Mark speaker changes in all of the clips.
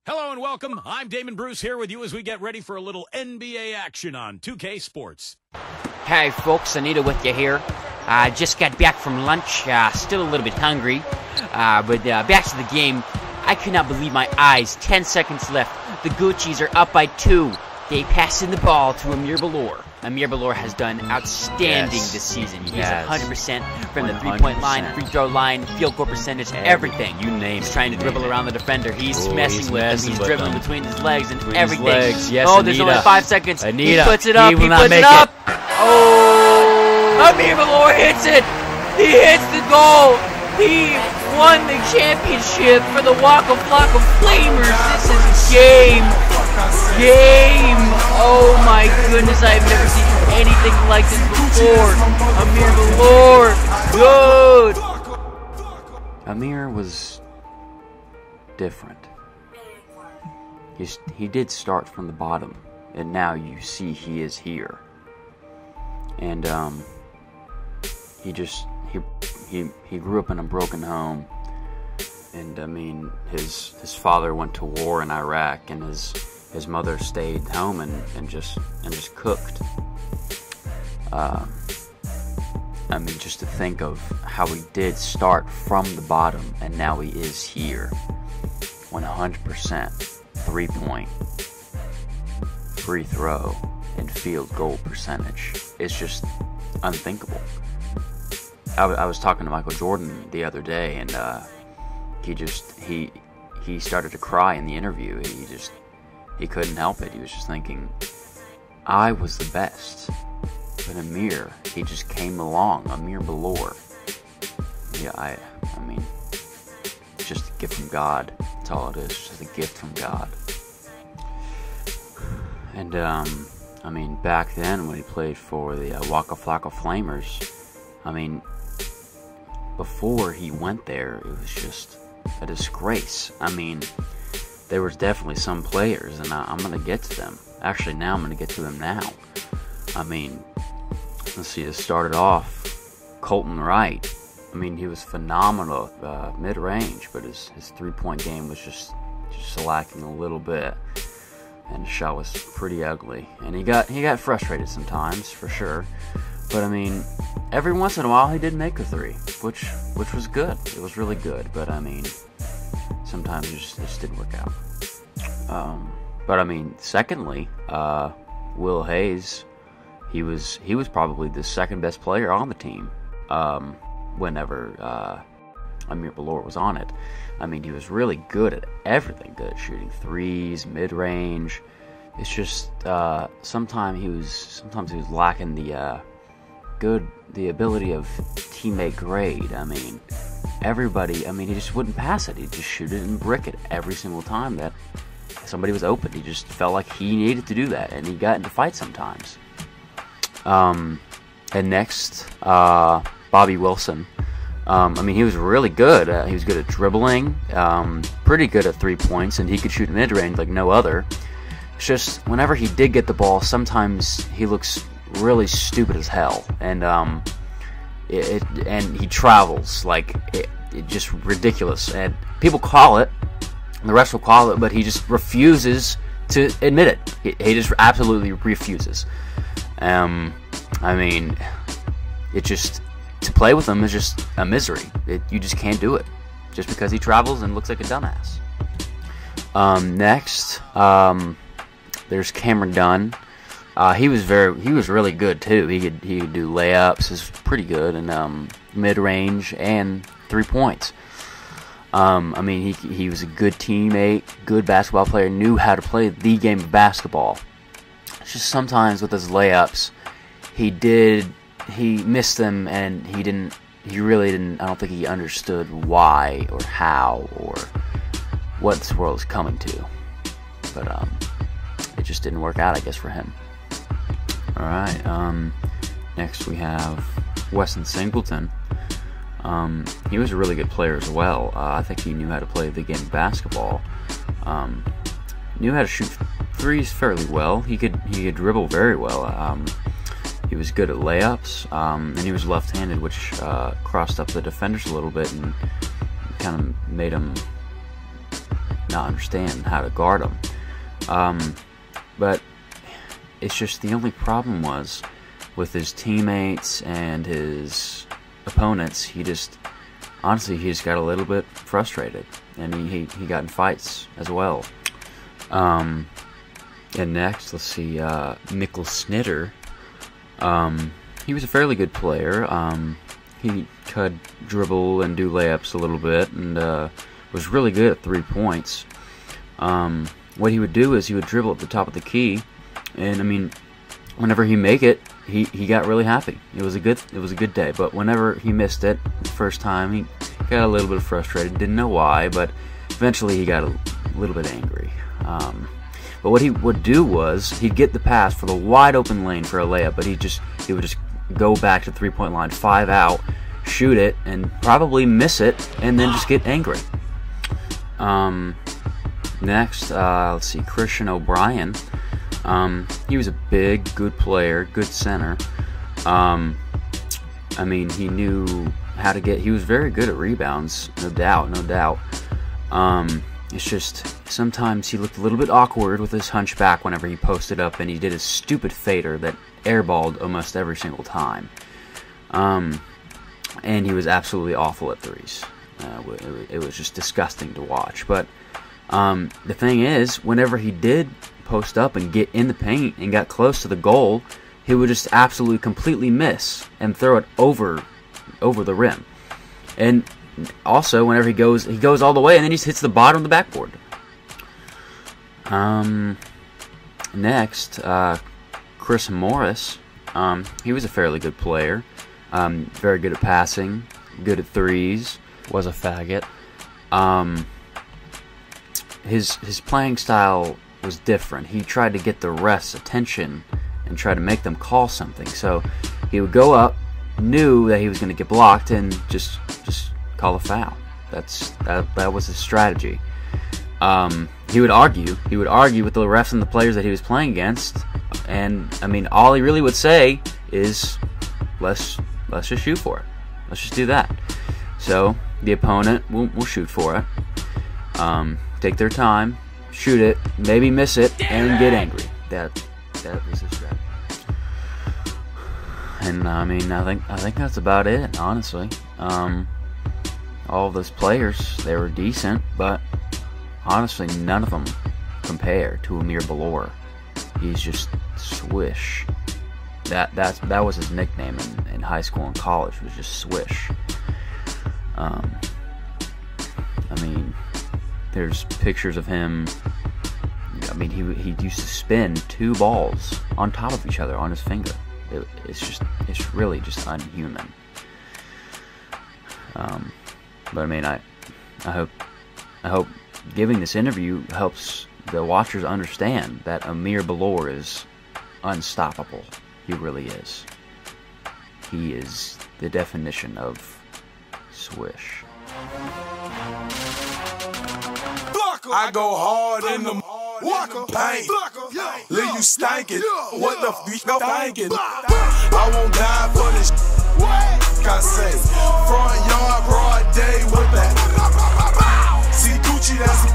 Speaker 1: Hello and welcome. I'm Damon Bruce here with you as we get ready for a little NBA action on 2K Sports.
Speaker 2: Hey folks, Anita with you here. Just got back from lunch, still a little bit hungry, but back to the game. I could not believe my eyes. 10 seconds left. The Gucci's are up by 2. They passing the ball to Amir Boloor. Amir Boloor has done outstanding this season. He's 100% from the 3-point line, free throw line, field goal percentage, everything.
Speaker 3: You name it.
Speaker 2: He's trying to dribble around the defender. He's messing with him. He's dribbling between his legs and everything.
Speaker 3: Yes,
Speaker 2: oh, there's only 5 seconds.
Speaker 3: Anita,
Speaker 2: he puts it up. He puts it up. Oh, Amir Boloor hits it. He hits the goal. He won the championship for the Waka Flocka Flamers. This is game. Oh my goodness, I've never seen anything like this before. Amir Boloor, good.
Speaker 3: Amir was different. He did start from the bottom, and now you see he is here. And he grew up in a broken home, and I mean his father went to war in Iraq, and his mother stayed home and just cooked. I mean, just to think of how he did start from the bottom, and now he is here. 100% 3-point, free throw, and field goal percentage. It's just unthinkable. I was talking to Michael Jordan the other day, and he started to cry in the interview. He couldn't help it. He was just thinking, I was the best. But Amir, he just came along. Amir Boloor. Yeah, I mean, it's just a gift from God. That's all it is. Just a gift from God. And, I mean, back then when he played for the Waka Flocka Flamers, I mean, before he went there, it was just a disgrace. I mean, there was definitely some players, and I'm going to get to them. Actually, now I'm going to get to them now. I mean, let's see, it started off Colton Wright. I mean, he was phenomenal mid-range, but his 3-point game was just lacking a little bit. And the shot was pretty ugly. And he got frustrated sometimes, for sure. But, I mean, every once in a while he did make a 3, which was good. It was really good, but, I mean, sometimes it just didn't work out. But I mean, secondly, Will Hayes, he was probably the second best player on the team whenever Amir Boloor was on it. I mean, he was really good at everything. Good at shooting threes, mid-range. It's just sometimes he was lacking the ability of teammate grade. I mean, he just wouldn't pass it. He'd just shoot it and brick it every single time that somebody was open. He just felt like he needed to do that, and he got into fights sometimes. And next, Bobby Wilson. I mean, he was really good. He was good at dribbling, pretty good at 3 points, and he could shoot mid-range like no other. It's just, whenever he did get the ball, sometimes he looks really stupid as hell, and he travels like it just ridiculous, and people call it, and the rest will call it, but he just refuses to admit it. He just absolutely refuses. I mean, to play with him is just a misery. You just can't do it, just because he travels and looks like a dumbass. Next, there's Cameron Dunn. He was really good too. He could do layups. Is pretty good, and mid-range and 3 points. I mean, he was a good teammate, good basketball player, knew how to play the game of basketball. It's just sometimes with his layups, he missed them, and he really didn't, I don't think he understood why or how or what this world is coming to. But it just didn't work out, I guess, for him. Alright, next we have Weston Singleton. He was a really good player as well. I think he knew how to play the game of basketball. Knew how to shoot threes fairly well. He could dribble very well. He was good at layups, and he was left-handed, which crossed up the defenders a little bit and kind of made him not understand how to guard him. But it's just the only problem was with his teammates and his opponents. He just got a little bit frustrated, and he got in fights as well. And next, let's see, Mikkel Snitter. He was a fairly good player. He could dribble and do layups a little bit, and was really good at 3 points. What he would do is he would dribble at the top of the key, and I mean, whenever he make it, he got really happy. It was a good day. But whenever he missed it the first time, he got a little bit frustrated. Didn't know why, but eventually he got a little bit angry. But what he would do was he'd get the pass for the wide open lane for a layup, but he would just go back to the 3-point line, 5 out, shoot it, and probably miss it, and then just get angry. Next, let's see, Christian O'Brien. He was a big, good player, good center. I mean, he knew how to he was very good at rebounds, no doubt. It's just, sometimes he looked a little bit awkward with his hunchback whenever he posted up, and he did a stupid fader that airballed almost every single time. And he was absolutely awful at threes. It was just disgusting to watch. But the thing is, whenever he did post up and get in the paint and got close to the goal, he would just absolutely completely miss and throw it over the rim. And also, whenever he goes all the way and then he just hits the bottom of the backboard. Next, Chris Morris. He was a fairly good player. Very good at passing, good at threes, was a faggot. His playing style was different. He tried to get the refs' attention and try to make them call something. So he would go up, knew that he was going to get blocked, and just call a foul. That was his strategy. He would argue with the refs and the players that he was playing against, and I mean, all he really would say is, let's just shoot for it. Let's just do that. So the opponent will shoot for it. Take their time, shoot it, maybe miss it, and get angry. That was his strategy. And I mean, I think that's about it, honestly. All of those players, they were decent, but honestly, none of them compare to Amir Boloor. He's just Swish. That was his nickname in high school and college, was just Swish. I mean, there's pictures of him. I mean, he used to spin 2 balls on top of each other on his finger. It's really just unhuman. But I mean, I hope giving this interview helps the watchers understand that Amir Boloor is unstoppable. He really is. He is the definition of Swish.
Speaker 4: I go hard in the paint, leave you stankin'. What the f*** you thinking? I won't die for this. I say, front yard, broad day with that. See Gucci, that's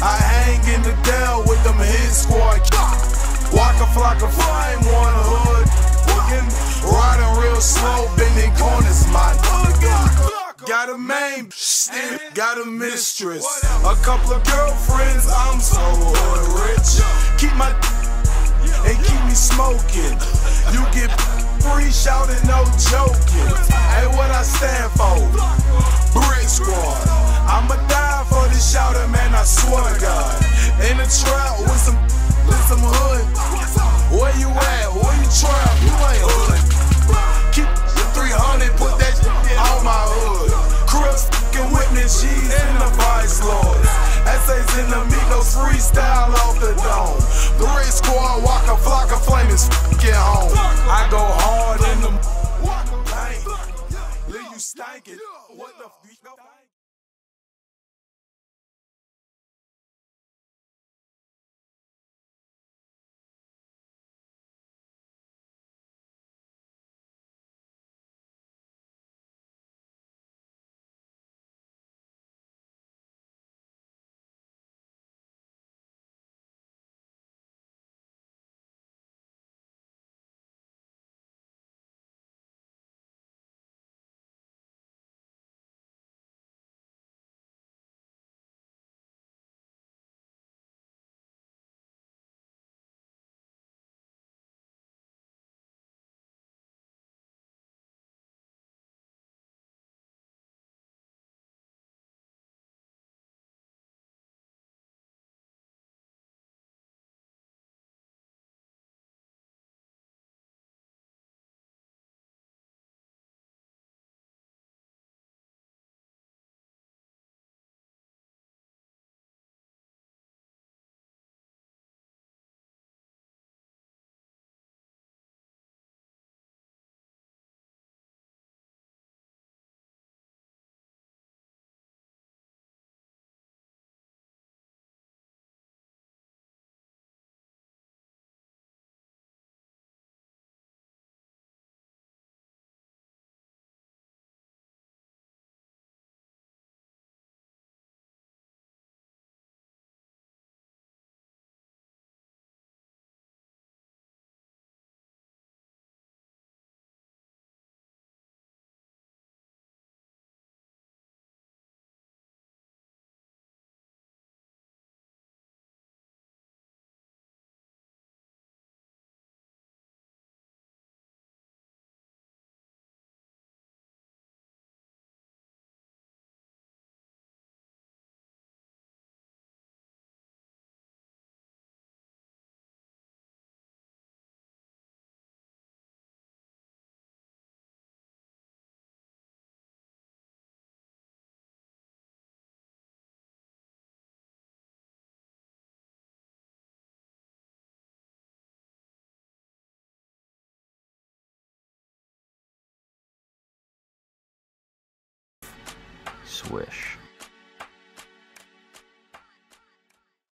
Speaker 4: I hang in the Dell with them hit squad. Waka flocka flame, one hood. Riding real slow, bending corners, my got a main, got a mistress, a couple of girlfriends, I'm so rich. Keep my and keep me smoking. You get free shouting, no joking. Hey, what I stand for? Brick Squad. I'ma die for this shouting, man, I swear to God. In the trap with some hood. Where you at? Where you trap? You ain't hood. Keep the 300, put that on my hood. Crips f***ing witness, G's in the vice lords. Essays in the Migos freestyle off the dome. Brick Squad, Waka Flocka, flame is f***ing home. I go hard in the paint, leave you stankin'. What the f***?
Speaker 3: Swish.